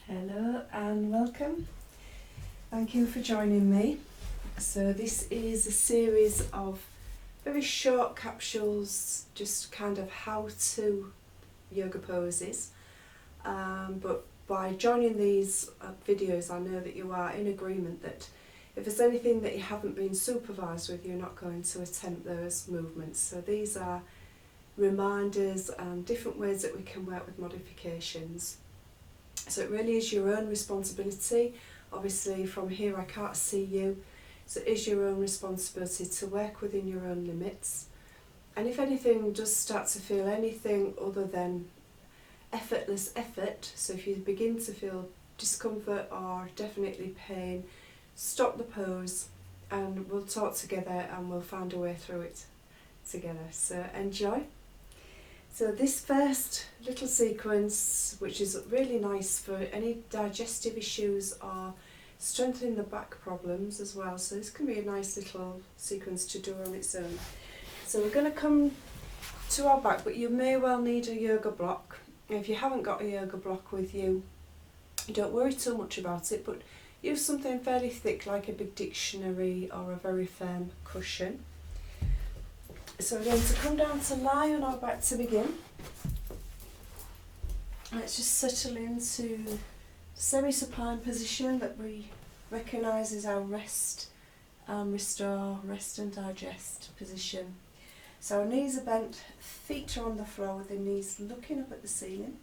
Hello and welcome. Thank you for joining me. So this is a series of very short capsules, just kind of how-to yoga poses. But by joining these videos, I know that you are in agreement that if there's anything that you haven't been supervised with, you're not going to attempt those movements. So these are reminders and different ways that we can work with modifications. So it really is your own responsibility. Obviously from here I can't see you, so it is your own responsibility to work within your own limits. And if anything does start to feel anything other than effortless effort, so if you begin to feel discomfort or definitely pain, stop the pose and we'll talk together and we'll find a way through it together. So enjoy. So this first little sequence, which is really nice for any digestive issues or strengthening the back problems as well, so this can be a nice little sequence to do on its own. So we're going to come to our back, but you may well need a yoga block. If you haven't got a yoga block with you, don't worry too much about it, but use something fairly thick like a big dictionary or a very firm cushion. So we're going to come down to lie on our back to begin. Let's just settle into semi-supine position that we recognise as our rest and restore, rest and digest position. So our knees are bent, feet are on the floor with the knees looking up at the ceiling.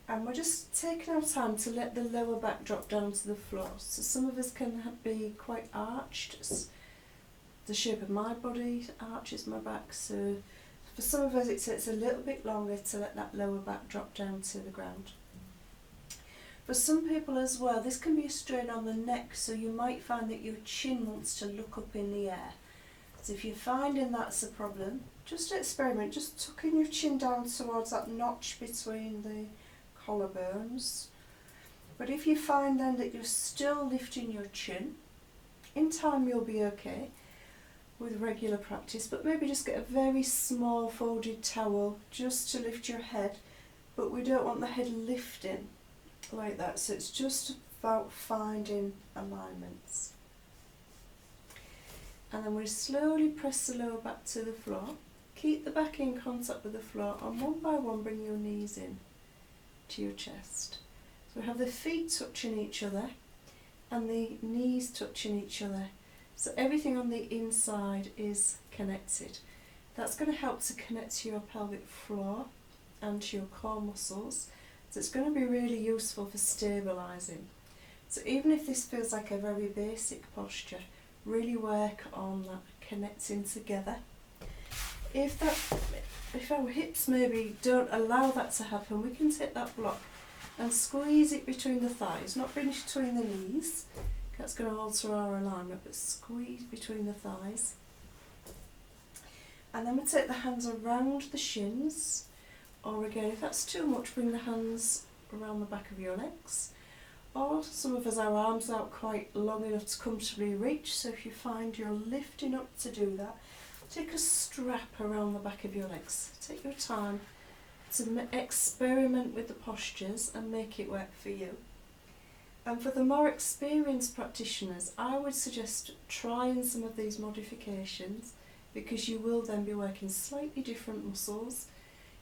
And we're just taking our time to let the lower back drop down to the floor. So some of us can be quite arched. The shape of my body arches my back, so for some of us it takes a little bit longer to let that lower back drop down to the ground. For some people as well, this can be a strain on the neck, so you might find that your chin wants to look up in the air. So if you're finding that's a problem, just experiment, just tucking your chin down towards that notch between the collarbones. But if you find then that you're still lifting your chin, in time you'll be okay with regular practice, but maybe just get a very small folded towel just to lift your head, but we don't want the head lifting like that, so it's just about finding alignments. And then we slowly press the lower back to the floor, keep the back in contact with the floor, and one by one bring your knees in to your chest. So we have the feet touching each other and the knees touching each other. So everything on the inside is connected. That's going to help to connect to your pelvic floor and to your core muscles. So it's going to be really useful for stabilising. So even if this feels like a very basic posture, really work on that connecting together. If our hips maybe don't allow that to happen, we can take that block and squeeze it between the thighs, not between the knees. That's going to alter our alignment, but squeeze between the thighs. And then we take the hands around the shins, or again, if that's too much, bring the hands around the back of your legs. Or some of us, our arms out quite long enough to comfortably reach, so if you find you're lifting up to do that, take a strap around the back of your legs. Take your time to experiment with the postures and make it work for you. And for the more experienced practitioners, I would suggest trying some of these modifications, because you will then be working slightly different muscles,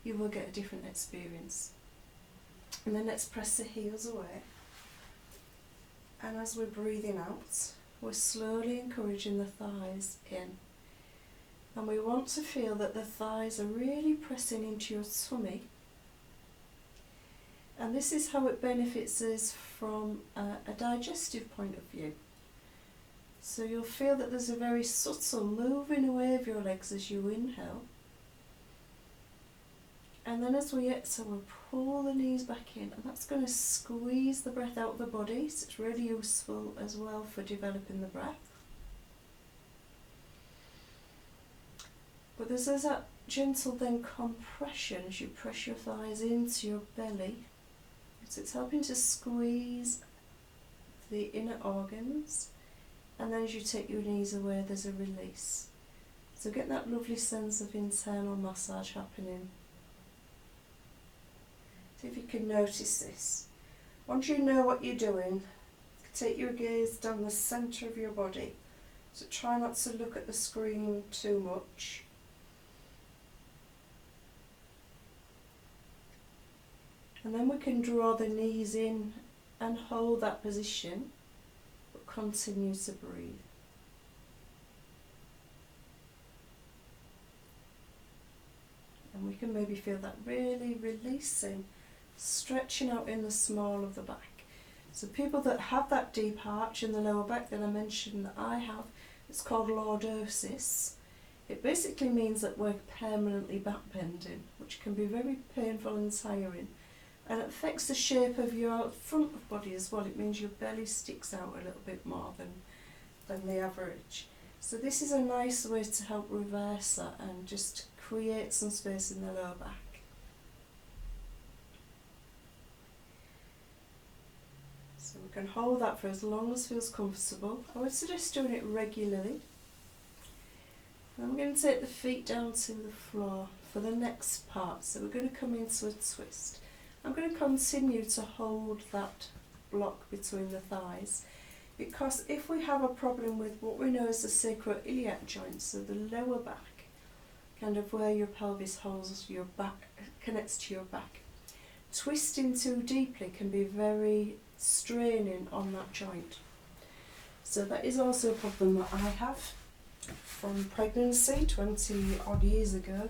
you will get a different experience. And then let's press the heels away. And as we're breathing out, we're slowly encouraging the thighs in. And we want to feel that the thighs are really pressing into your tummy. And this is how it benefits us from a digestive point of view. So you'll feel that there's a very subtle moving away of your legs as you inhale. And then as we exhale, we'll pull the knees back in, and that's going to squeeze the breath out of the body, so it's really useful as well for developing the breath. But there's that gentle then compression as you press your thighs into your belly. So it's helping to squeeze the inner organs, and then as you take your knees away, there's a release. So get that lovely sense of internal massage happening. See if you can notice this. Once you know what you're doing, take your gaze down the centre of your body. So try not to look at the screen too much. And then we can draw the knees in and hold that position, but continue to breathe. And we can maybe feel that really releasing, stretching out in the small of the back. So people that have that deep arch in the lower back that I mentioned that I have, it's called lordosis. It basically means that we're permanently back bending, which can be very painful and tiring. And it affects the shape of your front of body as well. It means your belly sticks out a little bit more than the average. So this is a nice way to help reverse that and just create some space in the lower back. So we can hold that for as long as feels comfortable. I would suggest doing it regularly. And I'm going to take the feet down to the floor for the next part. So we're going to come into a twist. I'm going to continue to hold that block between the thighs, because if we have a problem with what we know as the sacroiliac joint, so the lower back, kind of where your pelvis holds your back, connects to your back, twisting too deeply can be very straining on that joint. So that is also a problem that I have from pregnancy 20 odd years ago.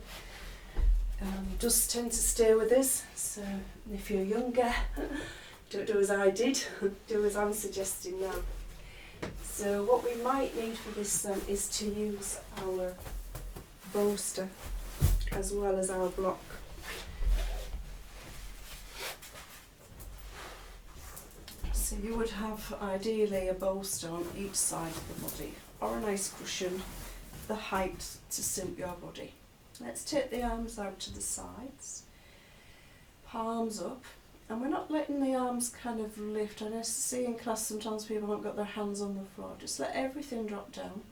Does tend to stay with us, so if you're younger, don't do as I did, do as I'm suggesting now. So what we might need for this is to use our bolster as well as our block. So you would have ideally a bolster on each side of the body, or a nice cushion, the height to suit your body. Let's take the arms out to the sides, palms up, and we're not letting the arms kind of lift. I see in class sometimes people haven't got their hands on the floor. Just let everything drop down.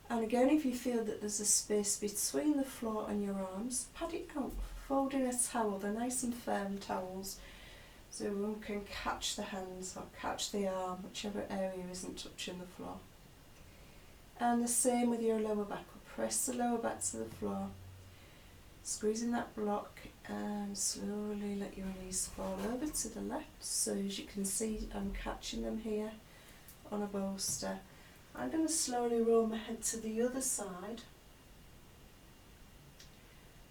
And again, if you feel that there's a space between the floor and your arms, pad it out, fold in a towel. They're nice and firm towels, so one can catch the hands or catch the arm, whichever area isn't touching the floor. And the same with your lower back. Press the lower back to the floor, squeezing that block, and slowly let your knees fall over to the left. So as you can see, I'm catching them here on a bolster. I'm going to slowly roll my head to the other side.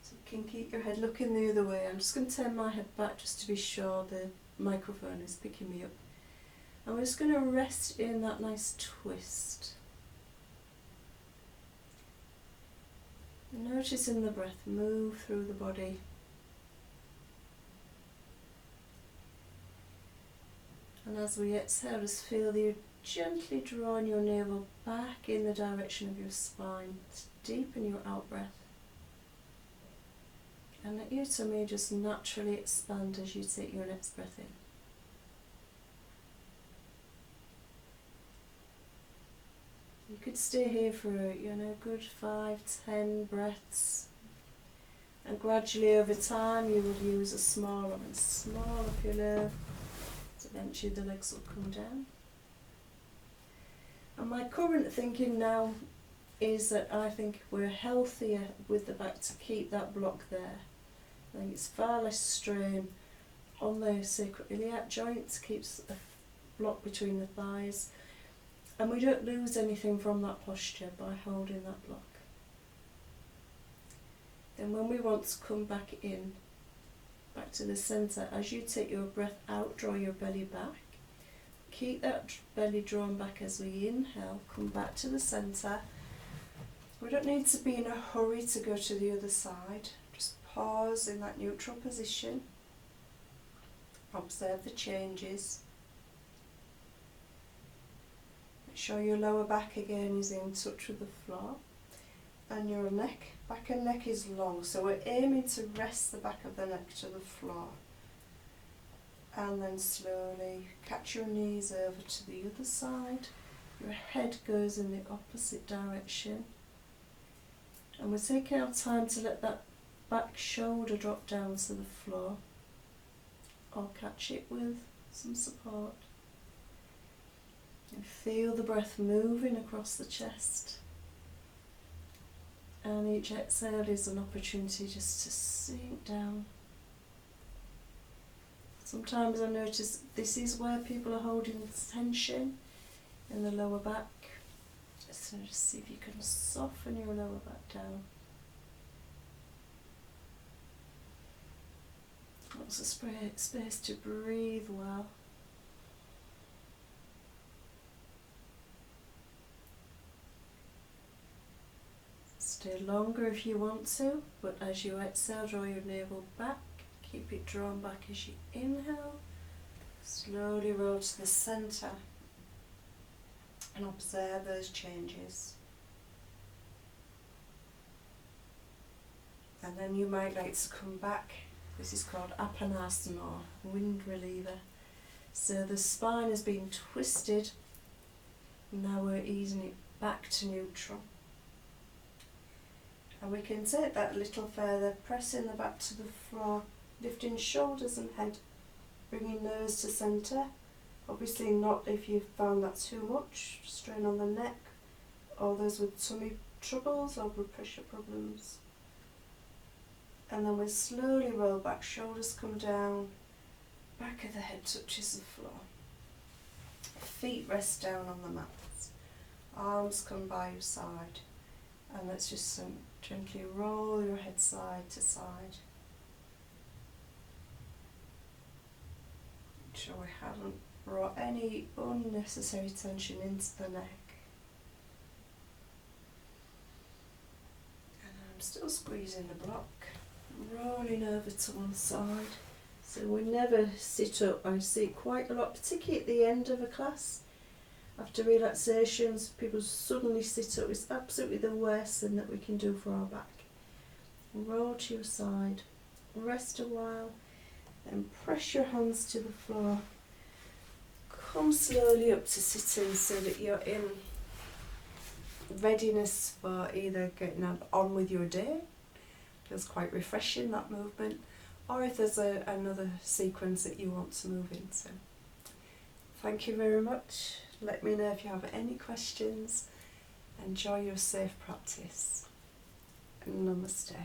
So you can keep your head looking the other way. I'm just going to turn my head back just to be sure the microphone is picking me up. And we're just going to rest in that nice twist. Noticing the breath move through the body. And as we exhale, just feel that you're gently drawing your navel back in the direction of your spine to deepen your out breath. And let your tummy just naturally expand as you take your next breath in. You could stay here for a good 5-10 breaths, and gradually over time you will use a smaller and smaller pillow, so eventually the legs will come down. And my current thinking now is that I think we're healthier with the back to keep that block there. I think it's far less strain on the sacroiliac joint, keeps a block between the thighs. And we don't lose anything from that posture by holding that block. Then when we want to come back in, back to the centre, as you take your breath out, draw your belly back. Keep that belly drawn back as we inhale, come back to the centre. We don't need to be in a hurry to go to the other side. Just pause in that neutral position. Observe the changes. Make sure your lower back again is in touch with the floor, and your neck, back and neck is long, so we're aiming to rest the back of the neck to the floor. And then slowly catch your knees over to the other side. Your head goes in the opposite direction, and we're taking our time to let that back shoulder drop down to the floor. or catch it with some support. And feel the breath moving across the chest. And each exhale is an opportunity just to sink down. Sometimes I notice this is where people are holding tension in the lower back. So just see if you can soften your lower back down. Lots of space to breathe well. Stay longer if you want to, but as you exhale, draw your navel back. Keep it drawn back as you inhale. Slowly roll to the centre and observe those changes. And then you might like to come back. This is called Apanasana, or wind reliever. So the spine has been twisted. Now we're easing it back to neutral. And we can take that a little further, pressing the back to the floor, lifting shoulders and head, bringing nose to centre. Obviously not if you've found that too much, strain on the neck, or those with tummy troubles or blood pressure problems. And then we slowly roll back, shoulders come down, back of the head touches the floor. Feet rest down on the mats, arms come by your side, and let's just gently roll your head side to side. Make sure we haven't brought any unnecessary tension into the neck. And I'm still squeezing the block, rolling over to one side. So we never sit up. I see it quite a lot, particularly at the end of a class. After relaxations, people suddenly sit up. It's absolutely the worst thing that we can do for our back. Roll to your side, rest a while, then press your hands to the floor. Come slowly up to sitting so that you're in readiness for either getting on with your day. Feels quite refreshing, that movement, or if there's another sequence that you want to move into. Thank you very much. Let me know if you have any questions. Enjoy your safe practice. Namaste.